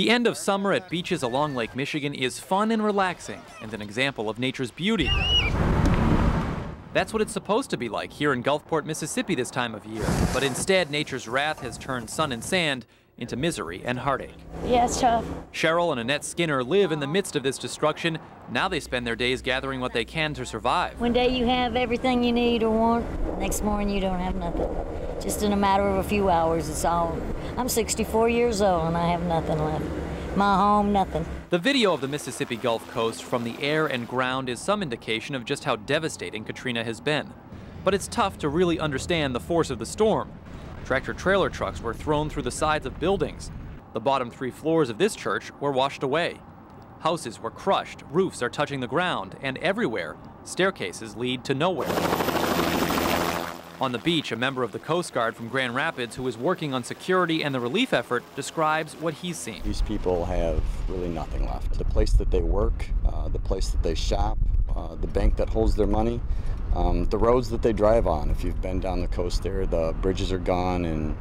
The end of summer at beaches along Lake Michigan is fun and relaxing, and an example of nature's beauty. That's what it's supposed to be like here in Gulfport, Mississippi this time of year. But instead, nature's wrath has turned sun and sand into misery and heartache. Yeah, it's tough. Cheryl and Annette Skinner live in the midst of this destruction. Now they spend their days gathering what they can to survive. One day you have everything you need or want, next morning you don't have nothing. Just in a matter of a few hours, it's all. I'm 64 years old and I have nothing left. My home, nothing. The video of the Mississippi Gulf Coast from the air and ground is some indication of just how devastating Katrina has been. But it's tough to really understand the force of the storm. Tractor-trailer trucks were thrown through the sides of buildings. The bottom 3 floors of this church were washed away. Houses were crushed, roofs are touching the ground, and everywhere, staircases lead to nowhere. On the beach, a member of the Coast Guard from Grand Rapids who is working on security and the relief effort describes what he's seen. These people have really nothing left. The place that they work, the place that they shop, the bank that holds their money, the roads that they drive on. If you've been down the coast there, the bridges are gone, and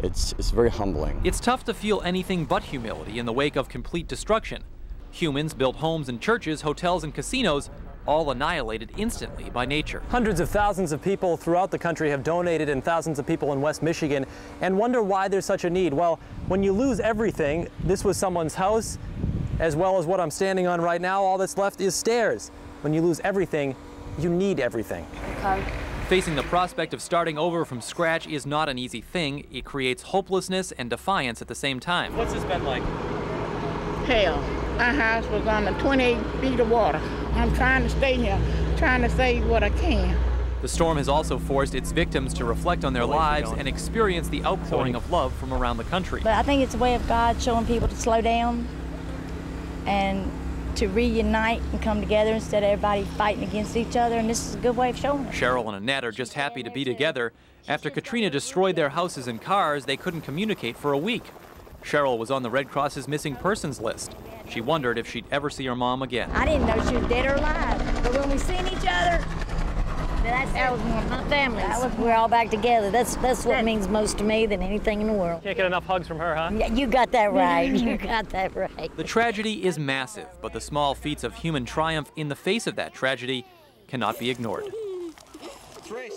it's very humbling. It's tough to feel anything but humility in the wake of complete destruction. Humans built homes and churches, hotels and casinos, all annihilated instantly by nature. Hundreds of thousands of people throughout the country have donated, and thousands of people in West Michigan, and wonder why there's such a need. Well, when you lose everything, this was someone's house, as well as what I'm standing on right now, all that's left is stairs. When you lose everything, you need everything. Okay. Facing the prospect of starting over from scratch is not an easy thing. It creates hopelessness and defiance at the same time. What's this been like? Hell, our house was under 28 feet of water. I'm trying to stay here, trying to save what I can. The storm has also forced its victims to reflect on their lives and experience the outpouring of love from around the country. But I think it's a way of God showing people to slow down and to reunite and come together instead of everybody fighting against each other, and this is a good way of showing it. Cheryl and Annette are just happy to be together. After Katrina destroyed their houses and cars, they couldn't communicate for a week. Cheryl was on the Red Cross's missing persons list. She wondered if she'd ever see her mom again. I didn't know she was dead or alive, but when we seen each other, that was one of my families. We're all back together. That's what means most to me than anything in the world. Can't get enough hugs from her, huh? Yeah, you got that right. You got that right. The tragedy is massive, but the small feats of human triumph in the face of that tragedy cannot be ignored. Let's race.